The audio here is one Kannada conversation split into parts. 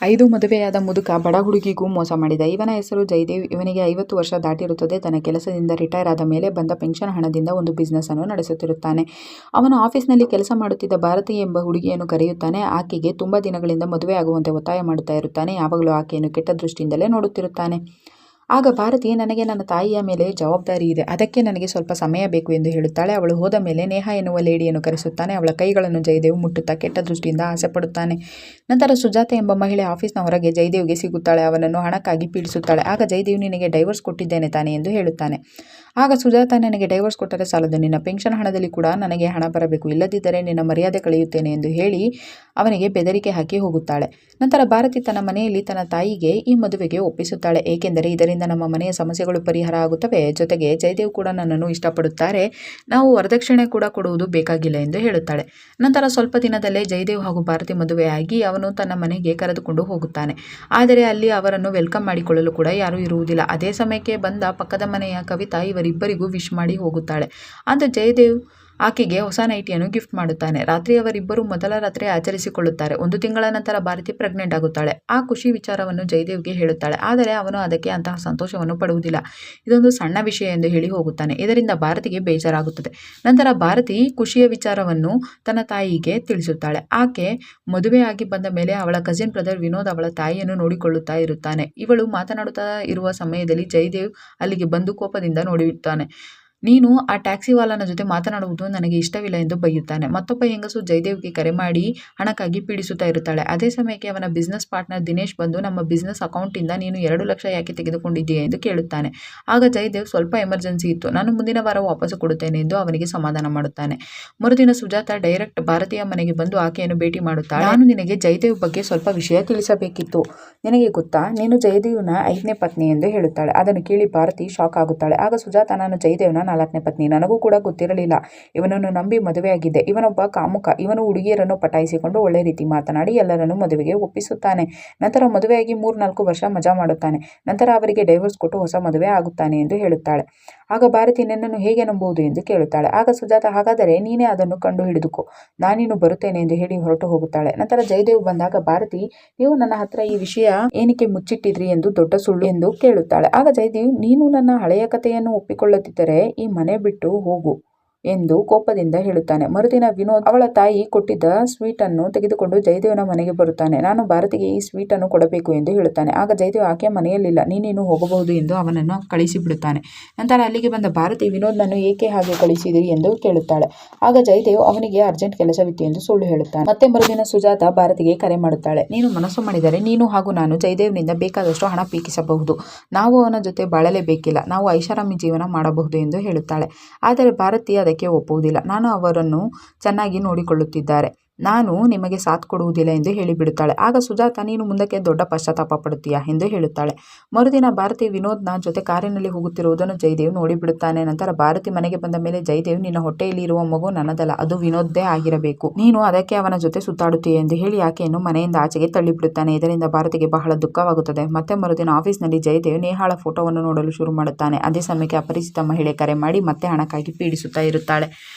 5 ಮದುವೆಯಾದ ಮುದುಕ ಬಡ ಹುಡುಗಿಗೂ ಮೋಸ ಮಾಡಿದ. ಇವನ ಹೆಸರು ಜಯದೇವ್. ಇವನಿಗೆ 50 ವರ್ಷ ದಾಟಿರುತ್ತದೆ. ತನ್ನ ಕೆಲಸದಿಂದ ರಿಟೈರ್ ಆದ ಮೇಲೆ ಬಂದ ಪೆನ್ಷನ್ ಹಣದಿಂದ ಒಂದು ಬಿಸ್ನೆಸ್ ಅನ್ನು ನಡೆಸುತ್ತಿರುತ್ತಾನೆ. ಅವನು ಆಫೀಸ್ನಲ್ಲಿ ಕೆಲಸ ಮಾಡುತ್ತಿದ್ದ ಭಾರತಿ ಎಂಬ ಹುಡುಗಿಯನ್ನು ಕರೆಯುತ್ತಾನೆ. ಆಕೆಗೆ ತುಂಬ ದಿನಗಳಿಂದ ಮದುವೆ ಆಗುವಂತೆ ಒತ್ತಾಯ ಮಾಡುತ್ತಾ ಇರುತ್ತಾನೆ. ಯಾವಾಗಲೂ ಆಕೆಯನ್ನು ಕೆಟ್ಟ ದೃಷ್ಟಿಯಿಂದಲೇ ನೋಡುತ್ತಿರುತ್ತಾನೆ. ಆಗ ಭಾರತಿ, ನನಗೆ ನನ್ನ ತಾಯಿಯ ಮೇಲೆ ಜವಾಬ್ದಾರಿ ಇದೆ, ಅದಕ್ಕೆ ನನಗೆ ಸ್ವಲ್ಪ ಸಮಯ ಬೇಕು ಎಂದು ಹೇಳುತ್ತಾಳೆ. ಅವಳು ಹೋದ ಮೇಲೆ ನೇಹ ಎನ್ನುವ ಲೇಡಿಯನ್ನು ಕರೆಸುತ್ತಾನೆ. ಅವಳ ಕೈಗಳನ್ನು ಜಯದೇವ್ ಮುಟ್ಟುತ್ತಾ ಕೆಟ್ಟ ದೃಷ್ಟಿಯಿಂದ ಆಸೆ ಪಡುತ್ತಾನೆ. ನಂತರ ಸುಜಾತ ಎಂಬ ಮಹಿಳೆ ಆಫೀಸ್ನ ಹೊರಗೆ ಜಯದೇವ್ಗೆ ಸಿಗುತ್ತಾಳೆ. ಅವನನ್ನು ಹಣಕ್ಕಾಗಿ ಪೀಡಿಸುತ್ತಾಳೆ. ಆಗ ಜಯದೇವ್, ನಿನಗೆ ಡೈವರ್ಸ್ ಕೊಟ್ಟಿದ್ದೇನೆ ತಾನೆ ಎಂದು ಹೇಳುತ್ತಾನೆ. ಆಗ ಸುಜಾತ, ನನಗೆ ಡೈವರ್ಸ್ ಕೊಟ್ಟರೆ ಸಾಲದು, ನಿನ್ನ ಪೆನ್ಷನ್ ಹಣದಲ್ಲಿ ಕೂಡ ನನಗೆ ಹಣ ಬರಬೇಕು, ಇಲ್ಲದಿದ್ದರೆ ನಿನ್ನ ಮರ್ಯಾದೆ ಕಳೆಯುತ್ತೇನೆ ಎಂದು ಹೇಳಿ ಅವನಿಗೆ ಬೆದರಿಕೆ ಹಾಕಿ ಹೋಗುತ್ತಾಳೆ. ನಂತರ ಭಾರತಿ ತನ್ನ ಮನೆಯಲ್ಲಿ ತನ್ನ ತಾಯಿಗೆ ಈ ಮದುವೆಗೆ ಒಪ್ಪಿಸುತ್ತಾಳೆ. ಏಕೆಂದರೆ ಇದರಿಂದ ನಮ್ಮ ಮನೆಯ ಸಮಸ್ಯೆಗಳು ಪರಿಹಾರ ಆಗುತ್ತವೆ, ಜೊತೆಗೆ ಜಯದೇವ್ ಕೂಡ ನನ್ನನ್ನು ಇಷ್ಟಪಡುತ್ತಾರೆ, ನಾವು ವರದಕ್ಷಿಣೆ ಕೂಡ ಕೊಡುವುದು ಬೇಕಾಗಿಲ್ಲ ಎಂದು ಹೇಳುತ್ತಾಳೆ. ನಂತರ ಸ್ವಲ್ಪ ದಿನದಲ್ಲೇ ಜಯದೇವ್ ಹಾಗೂ ಭಾರತಿ ಮದುವೆಯಾಗಿ ಅವನು ತನ್ನ ಮನೆಗೆ ಕರೆದುಕೊಂಡು ಹೋಗುತ್ತಾನೆ. ಆದರೆ ಅಲ್ಲಿ ಅವರನ್ನು ವೆಲ್ಕಮ್ ಮಾಡಿಕೊಳ್ಳಲು ಕೂಡ ಯಾರೂ ಇರುವುದಿಲ್ಲ. ಅದೇ ಸಮಯಕ್ಕೆ ಬಂದ ಪಕ್ಕದ ಮನೆಯ ಕವಿತಾ ಇವರಿಬ್ಬರಿಗೂ ವಿಶ್ ಮಾಡಿ ಹೋಗುತ್ತಾಳೆ. ಅಂದು ಜಯದೇವ್ ಆಕೆಗೆ ಹೊಸ ನೈಟಿಯನ್ನು ಗಿಫ್ಟ್ ಮಾಡುತ್ತಾನೆ. ರಾತ್ರಿ ಅವರಿಬ್ಬರು ಮೊದಲ ರಾತ್ರಿ ಆಚರಿಸಿಕೊಳ್ಳುತ್ತಾರೆ. 1 ತಿಂಗಳ ನಂತರ ಭಾರತಿ ಪ್ರೆಗ್ನೆಂಟ್ ಆಗುತ್ತಾಳೆ. ಆ ಖುಷಿ ವಿಚಾರವನ್ನು ಜಯದೇವ್ಗೆ ಹೇಳುತ್ತಾಳೆ. ಆದರೆ ಅವನು ಅದಕ್ಕೆ ಅಂತಹ ಸಂತೋಷವನ್ನು ಪಡುವುದಿಲ್ಲ. ಇದೊಂದು ಸಣ್ಣ ವಿಷಯ ಎಂದು ಹೇಳಿ ಹೋಗುತ್ತಾನೆ. ಇದರಿಂದ ಭಾರತಿಗೆ ಬೇಜಾರಾಗುತ್ತದೆ. ನಂತರ ಭಾರತಿ ಖುಷಿಯ ವಿಚಾರವನ್ನು ತನ್ನ ತಾಯಿಗೆ ತಿಳಿಸುತ್ತಾಳೆ. ಆಕೆ ಮದುವೆಯಾಗಿ ಬಂದ ಮೇಲೆ ಅವಳ ಕಸಿನ್ ಬ್ರದರ್ ವಿನೋದ್ ಅವಳ ತಾಯಿಯನ್ನು ನೋಡಿಕೊಳ್ಳುತ್ತಾ ಇರುತ್ತಾನೆ. ಇವಳು ಮಾತನಾಡುತ್ತಾ ಇರುವ ಸಮಯದಲ್ಲಿ ಜಯದೇವ್ ಅಲ್ಲಿಗೆ ಬಂದು ಕೋಪದಿಂದ ನೋಡುತ್ತಾನೆ. ನೀನು ಆ ಟ್ಯಾಕ್ಸಿವಾಲನ ಜೊತೆ ಮಾತನಾಡುವುದು ನನಗೆ ಇಷ್ಟವಿಲ್ಲ ಎಂದು ಬೈಯುತ್ತಾನೆ. ಮತ್ತೊಬ್ಬ ಹೆಂಗಸು ಜಯದೇವ್ಗೆ ಕರೆ ಮಾಡಿ ಹಣಕ್ಕಾಗಿ ಪೀಡಿಸುತ್ತಾ ಇರುತ್ತಾಳೆ. ಅದೇ ಸಮಯಕ್ಕೆ ಅವನ ಬಿಸ್ನೆಸ್ ಪಾರ್ಟ್ನರ್ ದಿನೇಶ್ ಬಂದು, ನಮ್ಮ ಬಿಸ್ನೆಸ್ ಅಕೌಂಟಿಂದ ನೀನು 2 ಲಕ್ಷ ಯಾಕೆ ತೆಗೆದುಕೊಂಡಿದ್ದೀಯಾ ಎಂದು ಕೇಳುತ್ತಾನೆ. ಆಗ ಜಯದೇವ್, ಸ್ವಲ್ಪ ಎಮರ್ಜೆನ್ಸಿ ಇತ್ತು, ನಾನು ಮುಂದಿನ ವಾರ ವಾಪಸ್ಸು ಕೊಡುತ್ತೇನೆ ಎಂದು ಅವನಿಗೆ ಸಮಾಧಾನ ಮಾಡುತ್ತಾನೆ. ಮರುದಿನ ಸುಜಾತ ಡೈರೆಕ್ಟ್ ಭಾರತೀಯ ಮನೆಗೆ ಬಂದು ಆಕೆಯನ್ನು ಭೇಟಿ ಮಾಡುತ್ತಾಳೆ. ನಾನು ನಿನಗೆ ಜಯದೇವ್ ಬಗ್ಗೆ ಸ್ವಲ್ಪ ವಿಷಯ ತಿಳಿಸಬೇಕಿತ್ತು. ನಿನಗೆ ಗೊತ್ತಾ, ನೀನು ಜಯದೇವ್ನ 5ನೇ ಪತ್ನಿ ಎಂದು ಹೇಳುತ್ತಾಳೆ. ಅದನ್ನು ಕೇಳಿ ಭಾರತಿ ಶಾಕ್ ಆಗುತ್ತಾಳೆ. ಆಗ ಸುಜಾತ, ನಾನು ಜಯದೇವ್ನ 4ನೇ ಪತ್ನಿ, ನನಗೂ ಕೂಡ ಗೊತ್ತಿರಲಿಲ್ಲ. ಇವನನ್ನು ನಂಬಿ ಮದುವೆಯಾಗಿದ್ದೆ. ಇವನೊಬ್ಬ ಕಾಮುಕ. ಇವನು ಹುಡುಗಿಯರನ್ನು ಪಟಾಯಿಸಿಕೊಂಡು ಒಳ್ಳೆ ರೀತಿ ಮಾತನಾಡಿ ಎಲ್ಲರನ್ನು ಮದುವೆಗೆ ಒಪ್ಪಿಸುತ್ತಾನೆ. ನಂತರ ಮದುವೆಯಾಗಿ 3-4 ವರ್ಷ ಮಜಾ ಮಾಡುತ್ತಾನೆ. ನಂತರ ಅವರಿಗೆ ಡೈವರ್ಸ್ ಕೊಟ್ಟು ಹೊಸ ಮದುವೆ ಆಗುತ್ತಾನೆ ಎಂದು ಹೇಳುತ್ತಾಳೆ. ಆಗ ಭಾರತಿ, ನಿನ್ನನ್ನು ಹೇಗೆ ನಂಬುವುದು ಎಂದು ಕೇಳುತ್ತಾಳೆ. ಆಗ ಸುಜಾತ, ಹಾಗಾದರೆ ನೀನೇ ಅದನ್ನು ಕಂಡು ಹಿಡಿದುಕೋ, ನಾನಿನ್ನು ಬರುತ್ತೇನೆ ಎಂದು ಹೇಳಿ ಹೊರಟು ಹೋಗುತ್ತಾಳೆ. ನಂತರ ಜಯದೇವ್ ಬಂದಾಗ ಭಾರತಿ, ನೀವು ನನ್ನ ಹತ್ರ ಈ ವಿಷಯ ಏನಕ್ಕೆ ಮುಚ್ಚಿಟ್ಟಿದ್ರಿ ಎಂದು ದೊಡ್ಡ ಸುಳ್ಳು ಎಂದು ಕೇಳುತ್ತಾಳೆ. ಆಗ ಜಯದೇವ್, ನೀನು ನನ್ನ ಹಳೆಯ ಕಥೆಯನ್ನು ಒಪ್ಪಿಕೊಳ್ಳದಿದ್ದರೆ ಈ ಮನೆ ಬಿಟ್ಟು ಹೋಗು ಎಂದು ಕೋಪದಿಂದ ಹೇಳುತ್ತಾನೆ. ಮರುದಿನ ವಿನೋದ್ ಅವಳ ತಾಯಿ ಕೊಟ್ಟಿದ್ದ ಸ್ವೀಟ್ ಅನ್ನು ತೆಗೆದುಕೊಂಡು ಜಯದೇವ್ನ ಮನೆಗೆ ಬರುತ್ತಾನೆ. ನಾನು ಭಾರತಿಗೆ ಈ ಸ್ವೀಟ್ ಅನ್ನು ಕೊಡಬೇಕು ಎಂದು ಹೇಳುತ್ತಾನೆ. ಆಗ ಜಯದೇವ್, ಆಕೆ ಮನೆಯಲ್ಲಿಲ್ಲ, ನೀನೇನು ಹೋಗಬಹುದು ಎಂದು ಅವನನ್ನು ಕಳಿಸಿಬಿಡುತ್ತಾನೆ. ನಂತರ ಅಲ್ಲಿಗೆ ಬಂದ ಭಾರತಿ, ವಿನೋದ್ನನ್ನು ಏಕೆ ಹಾಗೆ ಕಳಿಸಿದಿರಿ ಎಂದು ಕೇಳುತ್ತಾಳೆ. ಆಗ ಜಯದೇವ್ ಅವನಿಗೆ ಅರ್ಜೆಂಟ್ ಕೆಲಸವಿತ್ತು ಎಂದು ಸುಳ್ಳು ಹೇಳುತ್ತಾನೆ. ಮತ್ತೆ ಮರುದಿನ ಸುಜಾತ ಭಾರತಿಗೆ ಕರೆ ಮಾಡುತ್ತಾಳೆ. ನೀನು ಮನಸ್ಸು ಮಾಡಿದರೆ ನೀನು ಹಾಗೂ ನಾನು ಜಯದೇವ್ನಿಂದ ಬೇಕಾದಷ್ಟು ಹಣ ಪೀಕಿಸಬಹುದು, ನಾವು ಅವನ ಜೊತೆ ಬಾಳಲೇಬೇಕಿಲ್ಲ, ನಾವು ಐಷಾರಾಮಿ ಜೀವನ ಮಾಡಬಹುದು ಎಂದು ಹೇಳುತ್ತಾಳೆ. ಆದರೆ ಭಾರತಿ ಅದಕ್ಕೆ ಒಪ್ಪುವುದಿಲ್ಲ. ನಾನು ಅವರನ್ನು ಚೆನ್ನಾಗಿ ನೋಡಿಕೊಳ್ಳುತ್ತಿದ್ದಾರೆ, ನಾನು ನಿಮಗೆ ಸಾಥ್ ಕೊಡುವುದಿಲ್ಲ ಎಂದು ಹೇಳಿಬಿಡುತ್ತಾಳೆ. ಆಗ ಸುಜಾತ, ನೀನು ಮುಂದಕ್ಕೆ ದೊಡ್ಡ ಪಶ್ಚಾತ್ತಾಪ ಪಡುತ್ತೀಯಾ ಎಂದು ಹೇಳುತ್ತಾಳೆ. ಮರುದಿನ ಭಾರತಿ ವಿನೋದ್ನ ಜೊತೆ ಕಾರಿನಲ್ಲಿ ಹೋಗುತ್ತಿರುವುದನ್ನು ಜಯದೇವ್ ನೋಡಿಬಿಡುತ್ತಾನೆ. ನಂತರ ಭಾರತಿ ಮನೆಗೆ ಬಂದ ಮೇಲೆ ಜಯದೇವ್, ನಿನ್ನ ಹೊಟ್ಟೆಯಲ್ಲಿ ಇರುವ ಮಗು ನನ್ನದಲ್ಲ, ಅದು ವಿನೋದ್ದೇ ಆಗಿರಬೇಕು, ನೀನು ಅದಕ್ಕೆ ಅವನ ಜೊತೆ ಸುತ್ತಾಡುತ್ತೀಯ ಎಂದು ಹೇಳಿ ಆಕೆಯನ್ನು ಮನೆಯಿಂದ ಆಚೆಗೆ ತಳ್ಳಿಬಿಡುತ್ತಾನೆ. ಇದರಿಂದ ಭಾರತಿಗೆ ಬಹಳ ದುಃಖವಾಗುತ್ತದೆ. ಮತ್ತೆ ಮರುದಿನ ಆಫೀಸ್ನಲ್ಲಿ ಜಯದೇವ್ ನೇಹಾಳ ಫೋಟೋವನ್ನು ನೋಡಲು ಶುರು ಮಾಡುತ್ತಾನೆ. ಅದೇ ಸಮಯಕ್ಕೆ ಅಪರಿಚಿತ ಮಹಿಳೆ ಕರೆ ಮಾಡಿ ಮತ್ತೆ ಹಣಕ್ಕಾಗಿ ಪೀಡಿಸುತ್ತಾ ಇರುತ್ತಾಳೆ.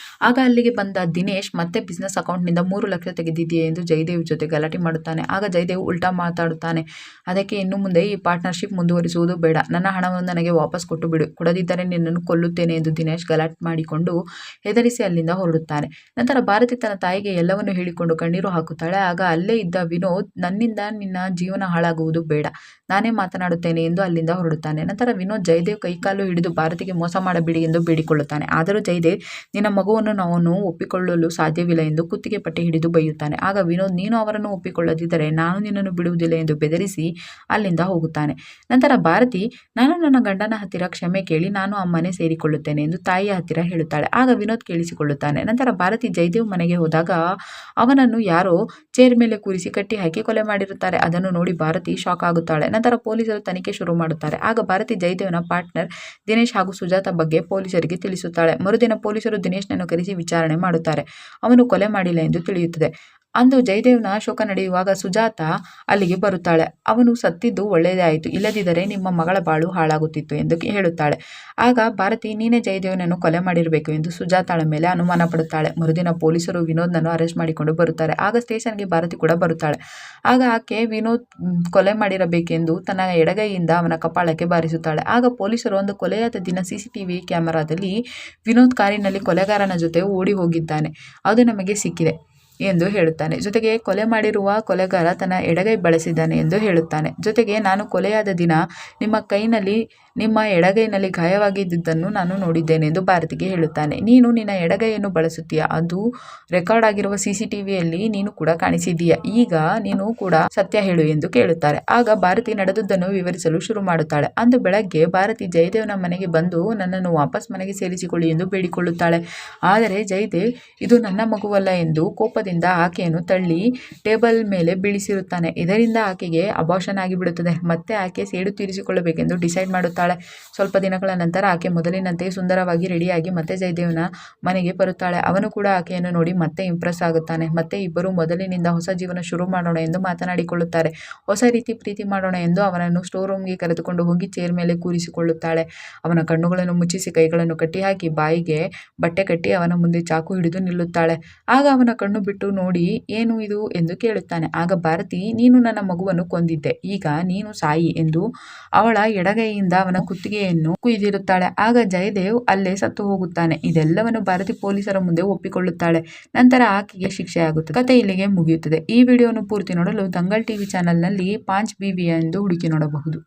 ಆಗ ಅಲ್ಲಿಗೆ ಬಂದ ದಿನೇಶ್ ಮತ್ತೆ ಬಿಸ್ನೆಸ್ ಅಕೌಂಟ್ನಿಂದ 3 ಲಕ್ಷ ತೆಗೆದಿದೆಯೇ ಎಂದು ಜಯದೇವ್ ಜೊತೆ ಗಲಾಟೆ ಮಾಡುತ್ತಾನೆ. ಆಗ ಜಯದೇವ್ ಉಲ್ಟಾ ಮಾತಾಡುತ್ತಾನೆ. ಅದಕ್ಕೆ ಇನ್ನು ಮುಂದೆ ಈ ಪಾರ್ಟ್ನರ್ಶಿಪ್ ಮುಂದುವರಿಸುವುದು ಬೇಡ, ನನ್ನ ಹಣವನ್ನು ನನಗೆ ವಾಪಸ್ ಕೊಟ್ಟು ಬಿಡು, ಕೊಡದಿದ್ದರೆ ನಿನ್ನನ್ನು ಕೊಲ್ಲುತ್ತೇನೆ ಎಂದು ದಿನೇಶ್ ಗಲಾಟೆ ಮಾಡಿಕೊಂಡು ಹೆದರಿಸಿ ಅಲ್ಲಿಂದ ಹೊರಡುತ್ತಾನೆ. ನಂತರ ಭಾರತಿ ತನ್ನ ತಾಯಿಗೆ ಎಲ್ಲವನ್ನು ಹೇಳಿಕೊಂಡು ಕಣ್ಣೀರು ಹಾಕುತ್ತಾಳೆ. ಆಗ ಅಲ್ಲೇ ಇದ್ದ ವಿನೋದ್, ನನ್ನಿಂದ ನಿನ್ನ ಜೀವನ ಹಾಳಾಗುವುದು ಬೇಡ, ನಾನೇ ಮಾತನಾಡುತ್ತೇನೆ ಎಂದು ಅಲ್ಲಿಂದ ಹೊರಡುತ್ತಾನೆ. ನಂತರ ವಿನೋದ್ ಜಯದೇವ್ ಕೈಕಾಲು ಹಿಡಿದು ಭಾರತಿಗೆ ಮೋಸ ಮಾಡಬೇಡಿ ಎಂದು ಬೇಡಿಕೊಳ್ಳುತ್ತಾನೆ. ಆದರೂ ಜಯದೇವ್, ನಿನ್ನ ಮಗುವನ್ನು ನಾವು ಒಪ್ಪಿಕೊಳ್ಳಲು ಸಾಧ್ಯವಿಲ್ಲ ಎಂದು ಕುತ್ತಿಗೆ ಪಟ್ಟಿ ಹಿಡಿದು ಬೈಯುತ್ತಾನೆ. ಆಗ ವಿನೋದ್, ನೀನು ಅವರನ್ನು ಒಪ್ಪಿಕೊಳ್ಳದಿದ್ದರೆ ನಾನು ನಿನ್ನನ್ನು ಬಿಡುವುದಿಲ್ಲ ಎಂದು ಬೆದರಿಸಿ ಅಲ್ಲಿಂದ ಹೋಗುತ್ತಾನೆ. ನಂತರ ಭಾರತಿ, ನಾನು ನನ್ನ ಗಂಡನ ಹತ್ತಿರ ಕ್ಷಮೆ ಕೇಳಿ ನಾನು ಆ ಮನೆ ಸೇರಿಕೊಳ್ಳುತ್ತೇನೆ ಎಂದು ತಾಯಿಯ ಹತ್ತಿರ ಹೇಳುತ್ತಾಳೆ. ಆಗ ವಿನೋದ್ ಕೇಳಿಸಿಕೊಳ್ಳುತ್ತಾನೆ. ನಂತರ ಭಾರತಿ ಜಯದೇವ್ ಮನೆಗೆ ಹೋದಾಗ ಅವನನ್ನು ಯಾರೋ ಚೇರ್ ಮೇಲೆ ಕೂರಿಸಿ ಕಟ್ಟಿ ಹಾಕಿ ಕೊಲೆ ಮಾಡಿರುತ್ತಾರೆ. ಅದನ್ನು ನೋಡಿ ಭಾರತಿ ಶಾಕ್ ಆಗುತ್ತಾಳೆ. ನಂತರ ಪೊಲೀಸರು ತನಿಖೆ ಶುರು ಮಾಡುತ್ತಾರೆ. ಆಗ ಭಾರತಿ ಜಯದೇವ್ನ ಪಾರ್ಟ್ನರ್ ದಿನೇಶ್ ಹಾಗೂ ಸುಜಾತ ಬಗ್ಗೆ ಪೊಲೀಸರಿಗೆ ತಿಳಿಸುತ್ತಾಳೆ. ಮರುದಿನ ಪೊಲೀಸರು ದಿನೇಶ್ನನ್ನು ಕರೆಸಿ ವಿಚಾರಣೆ ಮಾಡುತ್ತಾರೆ. ಅವನು ಕೊಲೆ ಮಾಡಿಲ್ಲ ಎಂದು ತಿಳಿಯುತ್ತದೆ. ಅಂದು ಜಯದೇವ್ನ ಶೋಕ ನಡೆಯುವಾಗ ಸುಜಾತ ಅಲ್ಲಿಗೆ ಬರುತ್ತಾಳೆ. ಅವನು ಸತ್ತಿದ್ದು ಒಳ್ಳೆಯದೇ ಆಯಿತು, ಇಲ್ಲದಿದ್ದರೆ ನಿಮ್ಮ ಮಗಳ ಬಾಳು ಹಾಳಾಗುತ್ತಿತ್ತು ಎಂದು ಹೇಳುತ್ತಾಳೆ. ಆಗ ಭಾರತಿ ನೀನೇ ಜಯದೇವನನ್ನು ಕೊಲೆ ಮಾಡಿರಬೇಕು ಎಂದು ಸುಜಾತಾಳ ಮೇಲೆ ಅನುಮಾನ ಪಡುತ್ತಾಳೆ. ಮರುದಿನ ಪೊಲೀಸರು ವಿನೋದ್ನನ್ನು ಅರೆಸ್ಟ್ ಮಾಡಿಕೊಂಡು ಬರುತ್ತಾರೆ. ಆಗ ಸ್ಟೇಷನ್ಗೆ ಭಾರತಿ ಕೂಡ ಬರುತ್ತಾಳೆ. ಆಗ ಆಕೆ ವಿನೋದ್ ಕೊಲೆ ಮಾಡಿರಬೇಕೆಂದು ತನ್ನ ಎಡಗೈಯಿಂದ ಅವನ ಕಪಾಳಕ್ಕೆ ಬಾರಿಸುತ್ತಾಳೆ. ಆಗ ಪೊಲೀಸರು ಒಂದು ಕೊಲೆಯಾದ ದಿನ CCTV ಕ್ಯಾಮೆರಾದಲ್ಲಿ ವಿನೋದ್ ಕಾರಿನಲ್ಲಿ ಕೊಲೆಗಾರನ ಜೊತೆ ಓಡಿ ಹೋಗಿದ್ದಾನೆ, ಅದು ನಮಗೆ ಸಿಕ್ಕಿದೆ ಎಂದು ಹೇಳುತ್ತಾನೆ. ಜೊತೆಗೆ ಕೊಲೆ ಮಾಡಿರುವ ಕೊಲೆಗಾರ ತನ್ನ ಎಡಗೈ ಬಳಸಿದ್ದಾನೆ ಎಂದು ಹೇಳುತ್ತಾನೆ. ಜೊತೆಗೆ ನಾನು ಕೊಲೆಯಾದ ದಿನ ನಿಮ್ಮ ಎಡಗೈನಲ್ಲಿ ಗಾಯವಾಗಿದ್ದುದನ್ನು ನಾನು ನೋಡಿದ್ದೇನೆ ಎಂದು ಭಾರತಿಗೆ ಹೇಳುತ್ತಾನೆ. ನೀನು ನಿನ್ನ ಎಡಗೈಯನ್ನು ಬಳಸುತ್ತೀಯ, ಅದು ರೆಕಾರ್ಡ್ ಆಗಿರುವ CCTVಯಲ್ಲಿ ನೀನು ಕೂಡ ಕಾಣಿಸಿದ್ದೀಯ. ಈಗ ನೀನು ಕೂಡ ಸತ್ಯ ಹೇಳು ಎಂದು ಕೇಳುತ್ತಾರೆ. ಆಗ ಭಾರತಿ ನಡೆದುದನ್ನು ವಿವರಿಸಲು ಶುರು ಮಾಡುತ್ತಾಳೆ. ಅಂದು ಬೆಳಗ್ಗೆ ಭಾರತಿ ಜಯದೇವ್ನ ಮನೆಗೆ ಬಂದು ನನ್ನನ್ನು ವಾಪಸ್ ಮನೆಗೆ ಸೇರಿಸಿಕೊಳ್ಳಿ ಎಂದು ಬೇಡಿಕೊಳ್ಳುತ್ತಾಳೆ. ಆದರೆ ಜಯದೇವ್ ಇದು ನನ್ನ ಮಗುವಲ್ಲ ಎಂದು ಕೋಪದಿಂದ ಆಕೆಯನ್ನು ತಳ್ಳಿ ಟೇಬಲ್ ಮೇಲೆ ಬೀಳಿಸಿರುತ್ತಾನೆ. ಇದರಿಂದ ಆಕೆಗೆ ಅಬಾರ್ಷನ್ ಆಗಿಬಿಡುತ್ತದೆ. ಮತ್ತೆ ಆಕೆ ಸೇಡು ತೀರಿಸಿಕೊಳ್ಳಬೇಕೆಂದು ಡಿಸೈಡ್ ಮಾಡುತ್ತಾಳೆ. ಸ್ವಲ್ಪ ದಿನಗಳ ನಂತರ ಆಕೆ ಮೊದಲಿನಂತೆ ಸುಂದರವಾಗಿ ರೆಡಿಯಾಗಿ ಮತ್ತೆ ಜಯದೇವ್ನ ಮನೆಗೆ ಬರುತ್ತಾಳೆ. ಅವನು ಕೂಡ ಆಕೆಯನ್ನು ನೋಡಿ ಮತ್ತೆ ಇಂಪ್ರೆಸ್ ಆಗುತ್ತಾನೆ. ಮತ್ತೆ ಇಬ್ಬರು ಮೊದಲಿನಿಂದ ಹೊಸ ಜೀವನ ಶುರು ಮಾಡೋಣ ಎಂದು ಮಾತನಾಡಿಕೊಳ್ಳುತ್ತಾರೆ. ಹೊಸ ರೀತಿ ಪ್ರೀತಿ ಮಾಡೋಣ ಎಂದು ಅವನನ್ನು ಸ್ಟೋರ್ ರೂಮ್ಗೆ ಕರೆದುಕೊಂಡು ಹೋಗಿ ಚೇರ್ ಮೇಲೆ ಕೂರಿಸಿಕೊಳ್ಳುತ್ತಾಳೆ. ಅವನ ಕಣ್ಣುಗಳನ್ನು ಮುಚ್ಚಿಸಿ ಕೈಗಳನ್ನು ಕಟ್ಟಿಹಾಕಿ ಬಾಯಿಗೆ ಬಟ್ಟೆ ಕಟ್ಟಿ ಅವನ ಮುಂದೆ ಚಾಕು ಹಿಡಿದು ನಿಲ್ಲುತ್ತಾಳೆ. ಆಗ ಅವನ ಕಣ್ಣು ಬಿಟ್ಟು ನೋಡಿ ಏನು ಇದು ಎಂದು ಕೇಳುತ್ತಾನೆ. ಆಗ ಭಾರತಿ ನೀನು ನನ್ನ ಮಗುವನ್ನು ಕೊಂದಿದ್ದೆ, ಈಗ ನೀನು ಸಾಯಿ ಎಂದು ಅವಳ ಎಡಗೈಯಿಂದ ಅವನ ಕುತ್ತಿಗೆಯನ್ನು ಕುಯ್ದಿರುತ್ತಾಳೆ. ಆಗ ಜಯದೇವ್ ಅಲ್ಲೇ ಸತ್ತು ಹೋಗುತ್ತಾನೆ. ಇದೆಲ್ಲವನ್ನು ಭಾರತಿ ಪೊಲೀಸರ ಮುಂದೆ ಒಪ್ಪಿಕೊಳ್ಳುತ್ತಾಳೆ. ನಂತರ ಆಕೆಗೆ ಶಿಕ್ಷೆ ಆಗುತ್ತದೆ. ಕಥೆ ಇಲ್ಲಿಗೆ ಮುಗಿಯುತ್ತದೆ. ಈ ವಿಡಿಯೋವನ್ನು ಪೂರ್ತಿ ನೋಡಲು ದಂಗಲ್ TV ಚಾನೆಲ್ನಲ್ಲಿ 5 BB ಎಂದು ಹುಡುಕಿ ನೋಡಬಹುದು.